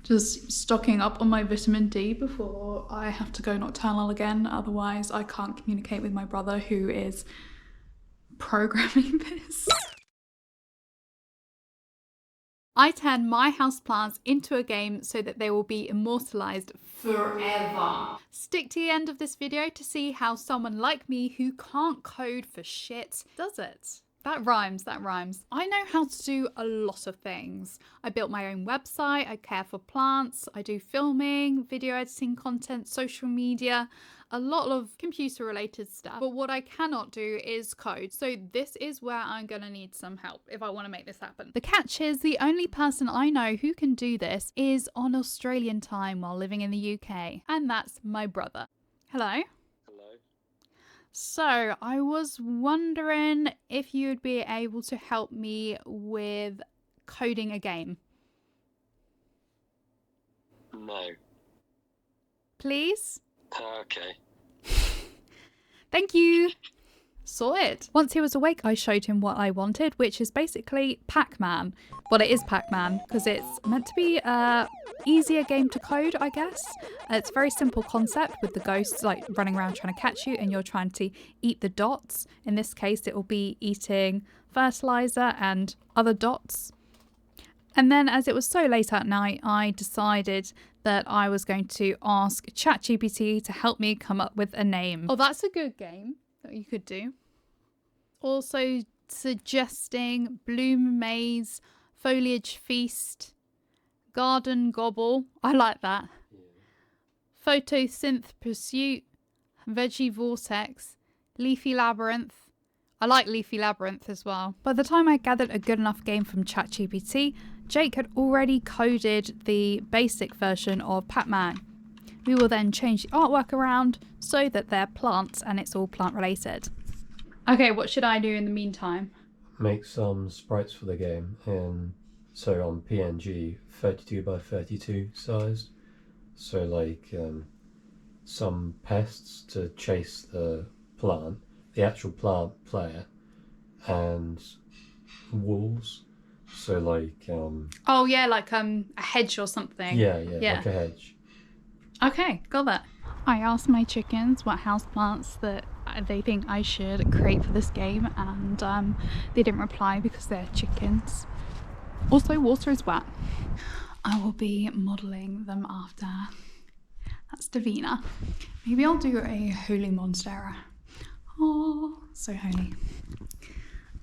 Just stocking up on my vitamin D before I have to go nocturnal again. Otherwise, I can't communicate with my brother who is programming this. I turn my houseplants into a game so that they will be immortalized forever. Stick to the end of this video to see how someone like me who can't code for shit does it. That rhymes, that rhymes. I know how to do a lot of things. I built my own website, I care for plants, I do filming, video editing content, social media, a lot of computer related stuff. But what I cannot do is code. So this is where I'm gonna need some help if I wanna make this happen. The catch is the only person I know who can do this is on Australian time while living in the UK. And that's my brother. Hello. So I was wondering if you'd be able to help me with coding a game. No. Please? Okay. Thank you. Sorted. Once he was awake, I showed him what I wanted, which is basically Pac-Man. Well, it is Pac-Man because it's meant to be a easier game to code, I guess. It's a very simple concept with the ghosts like running around trying to catch you and you're trying to eat the dots. In this case, it will be eating fertilizer and other dots. And then as it was so late at night, I decided that I was going to ask ChatGPT to help me come up with a name. Oh, that's a good game that you could do. Also suggesting Bloom Maze, Foliage Feast, Garden Gobble. I like that. Yeah. Photosynth Pursuit, Veggie Vortex, Leafy Labyrinth. I like Leafy Labyrinth as well. By the time I gathered a good enough game from ChatGPT, Jake had already coded the basic version of Pac-Man. We will then change the artwork around so that they're plants and it's all plant related. Okay, what should I do in the meantime? Make some sprites for the game so on PNG 32 by 32 size. So like some pests to chase the plant, the actual plant player, and walls. So like oh yeah, like a hedge or something. Yeah, like a hedge. Okay, got that. I asked my chickens what houseplants that they think I should create for this game, and they didn't reply because they're chickens. Also, water is wet. I will be modelling them after. That's Davina. Maybe I'll do a holy monstera. Oh, so holy.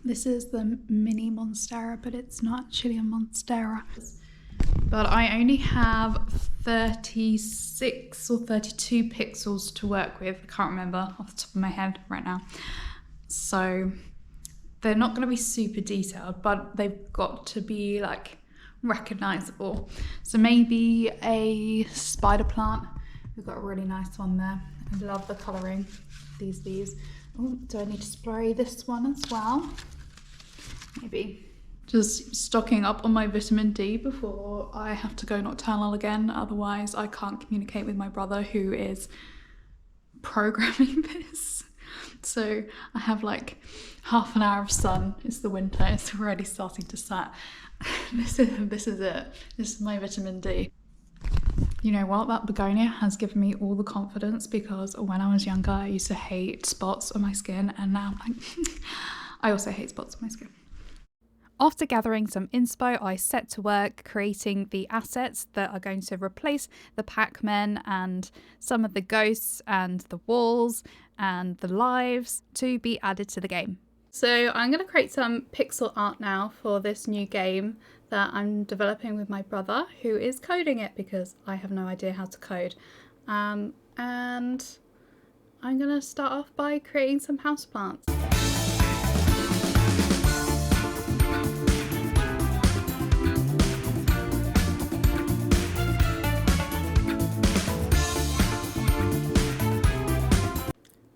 This is the mini monstera, but it's not actually a monstera. But I only have 36 or 32 pixels to work with. I can't remember off the top of my head right now. So they're not going to be super detailed, but they've got to be like recognizable. So maybe a spider plant. We've got a really nice one there. I love the coloring. These. Oh, do I need to spray this one as well? Maybe. Just stocking up on my vitamin D before I have to go nocturnal again. Otherwise, I can't communicate with my brother who is programming this. So I have like half an hour of sun. It's the winter. It's already starting to set. This is it. This is my vitamin D. You know what? That begonia has given me all the confidence because when I was younger, I used to hate spots on my skin, and now I'm like, I also hate spots on my skin. After gathering some inspo, I set to work creating the assets that are going to replace the Pac-Men and some of the ghosts and the walls and the lives to be added to the game. So I'm going to create some pixel art now for this new game that I'm developing with my brother, who is coding it because I have no idea how to code. And I'm going to start off by creating some houseplants.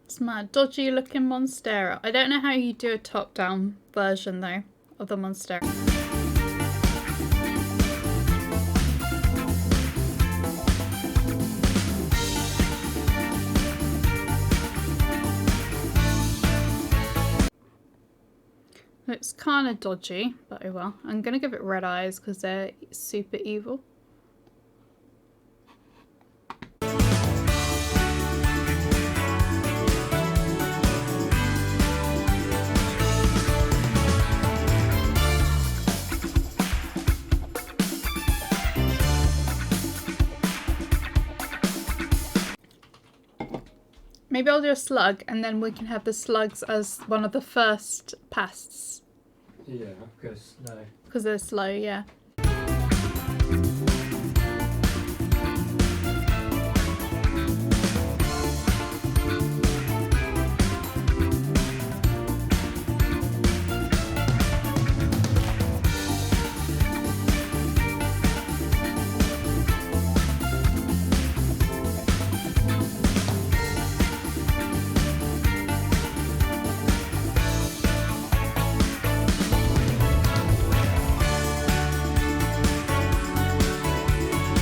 It's my dodgy looking monstera. I don't know how you do a top-down version though of the monstera. It's kind of dodgy, but oh well. I'm gonna give it red eyes because they're super evil. Maybe I'll do a slug, and then we can have the slugs as one of the first pests. Yeah, because no. Because they're slow, yeah.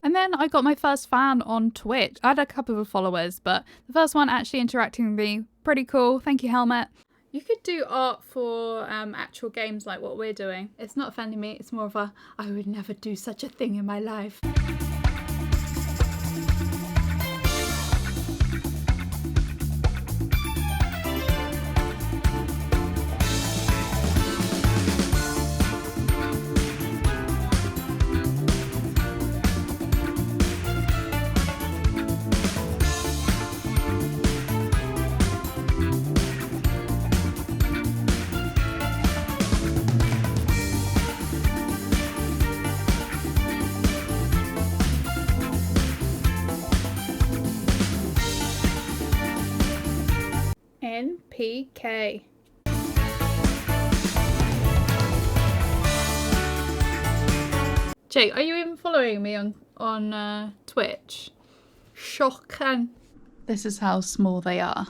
And then I got my first fan on Twitch. I had a couple of followers, but the first one actually interacting with me, pretty cool. Thank you, Helmet. You could do art for actual games like what we're doing. It's not offending me. It's more of a, I would never do such a thing in my life. NPK. Jake, are you even following me on Twitch? Shocking. This is how small they are.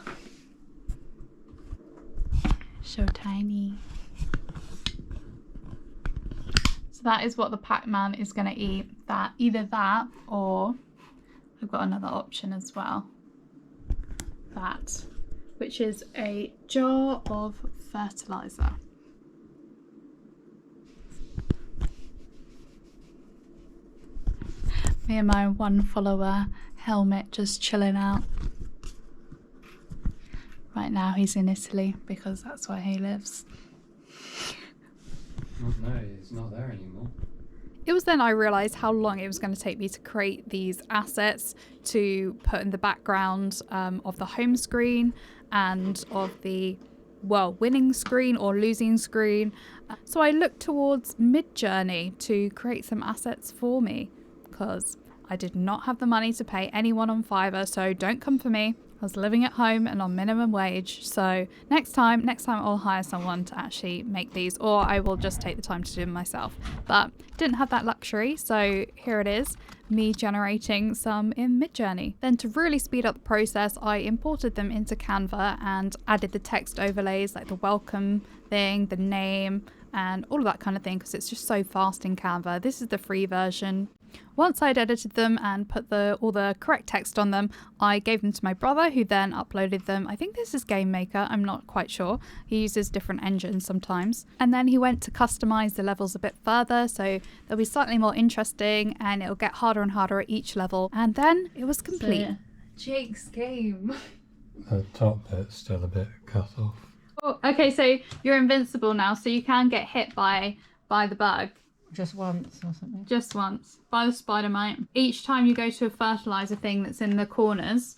So tiny. So that is what the Pac-Man is going to eat. Either that, or I've got another option as well. That, which is a jar of fertilizer. Me and my one follower, Helmet, just chilling out. Right now he's in Italy because that's where he lives. No, he's not there anymore. It was then I realised how long it was going to take me to create these assets to put in the background of the home screen and of the, well, winning screen or losing screen. So I looked towards Midjourney to create some assets for me because I did not have the money to pay anyone on Fiverr, so don't come for me. I was living at home and on minimum wage, so next time I'll hire someone to actually make these, or I will just take the time to do them myself. But didn't have that luxury, so here it is, me generating some in Midjourney. Then to really speed up the process, I imported them into Canva and added the text overlays like the welcome thing, the name, and all of that kind of thing, because it's just so fast in Canva. This is the free version. Once I'd edited them and put all the correct text on them, I gave them to my brother, who then uploaded them. I think this is Game Maker, I'm not quite sure. He uses different engines sometimes. And then he went to customize the levels a bit further, so they'll be slightly more interesting and it'll get harder and harder at each level. And then it was complete. So, Jake's game. The top bit's still a bit cut off. Oh, okay, so you're invincible now, so you can get hit by the bug. Just once or something? Just once. By the spider mite. Each time you go to a fertilizer thing that's in the corners,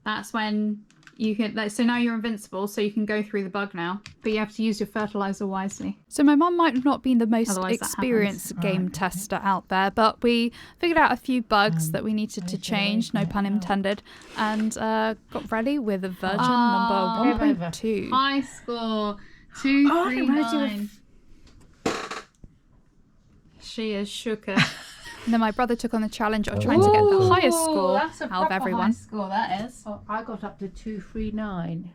that's when you can... So now you're invincible, so you can go through the bug now. But you have to use your fertilizer wisely. So my mum might have not been the most experienced game tester out there, but we figured out a few bugs that we needed to change, no pun intended, and got ready with a version number 1.2. High score 239. She is shooker. And then my brother took on the challenge of trying to get the highest score that's a out of everyone. High score, that is. Oh, I got up to 239.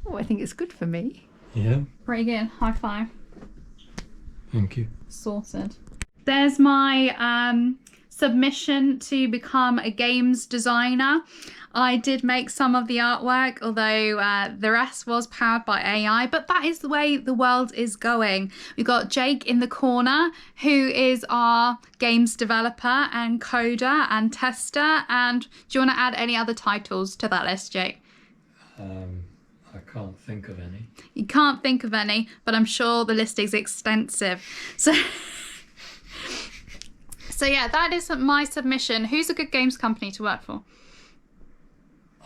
Oh, I think it's good for me. Yeah. Pretty good. High five. Thank you. Sorted. There's my submission to become a games designer. I did make some of the artwork, although the rest was powered by AI, but that is the way the world is going. We've got Jake in the corner, who is our games developer and coder and tester. And do you want to add any other titles to that list, Jake? I can't think of any. You can't think of any, but I'm sure the list is extensive. So yeah, that is my submission. Who's a good games company to work for?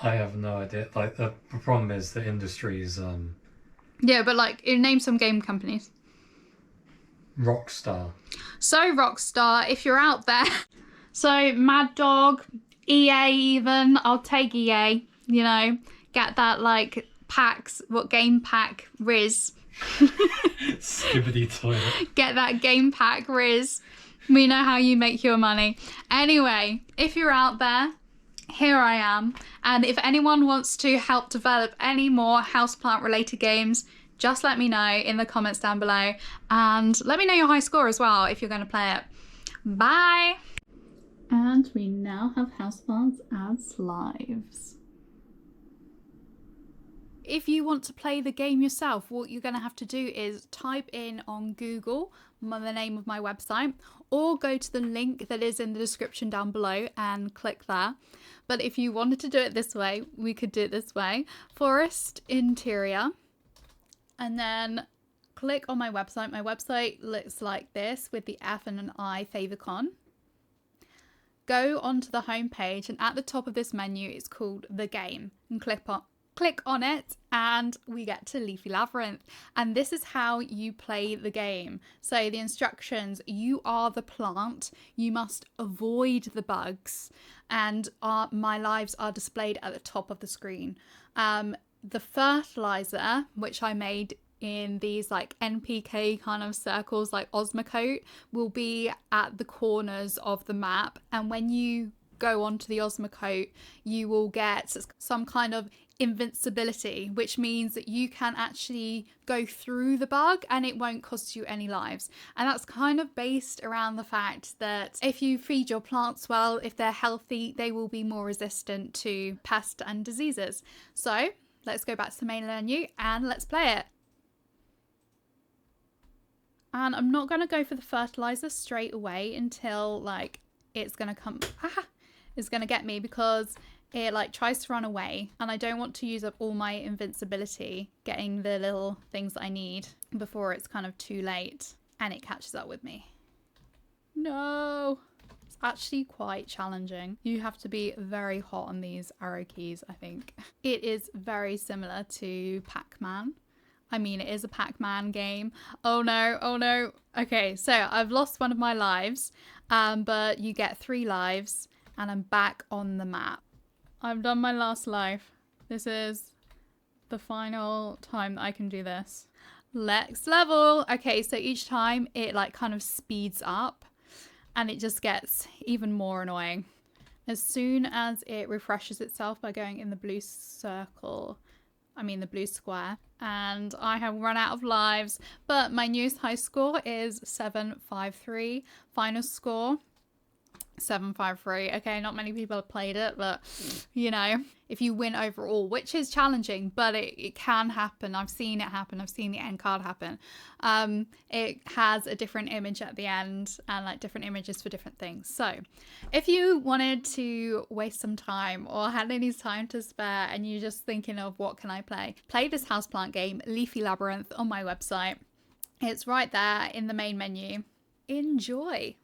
I have no idea. Like the problem is the industry's Yeah, but like, name some game companies. Rockstar. So Rockstar, if you're out there. So Mad Dog, EA even. I'll take EA. You know, get that like packs. What game pack Riz? Skibbity toilet. Get that game pack Riz. We know how you make your money. Anyway, if you're out there, here I am. And if anyone wants to help develop any more houseplant related games, just let me know in the comments down below. And let me know your high score as well if you're going to play it. Bye! And we now have houseplants as lives. If you want to play the game yourself, what you're going to have to do is type in on Google the name of my website, or go to the link that is in the description down below and click there. But if you wanted to do it this way, we could do it this way. Forest interior. And then click on my website. My website looks like this with the F and an I favicon. Go onto the home page, and at the top of this menu it's called the game, and click on it and we get to Leafy Labyrinth. And this is how you play the game. So the instructions: you are the plant, you must avoid the bugs, and my lives are displayed at the top of the screen. The fertilizer, which I made in these like NPK kind of circles like Osmocote, will be at the corners of the map, and when you go onto the Osmocote you will get some kind of invincibility, which means that you can actually go through the bug and it won't cost you any lives. And that's kind of based around the fact that if you feed your plants well, if they're healthy, they will be more resistant to pests and diseases. So let's go back to the main menu and let's play it. And I'm not going to go for the fertilizer straight away until like it's going to come, it's going to get me, because it like tries to run away and I don't want to use up all my invincibility getting the little things that I need before it's kind of too late and it catches up with me. No, it's actually quite challenging. You have to be very hot on these arrow keys, I think. It is very similar to Pac-Man. I mean, it is a Pac-Man game. Oh no, oh no. Okay, so I've lost one of my lives, but you get 3 lives and I'm back on the map. I've done my last life. This is the final time that I can do this. Next level. Okay, so each time it like kind of speeds up and it just gets even more annoying. As soon as it refreshes itself by going in the blue circle, I mean the blue square, and I have run out of lives, but my newest high score is 753. Final score 753. Okay, not many people have played it, but you know, if you win overall, which is challenging, but it can happen. I've seen it happen. I've seen the end card happen. It has a different image at the end and like different images for different things. So if you wanted to waste some time or had any time to spare and you're just thinking of what can I play this houseplant game, Leafy Labyrinth, on my website. It's right there in the main menu. Enjoy.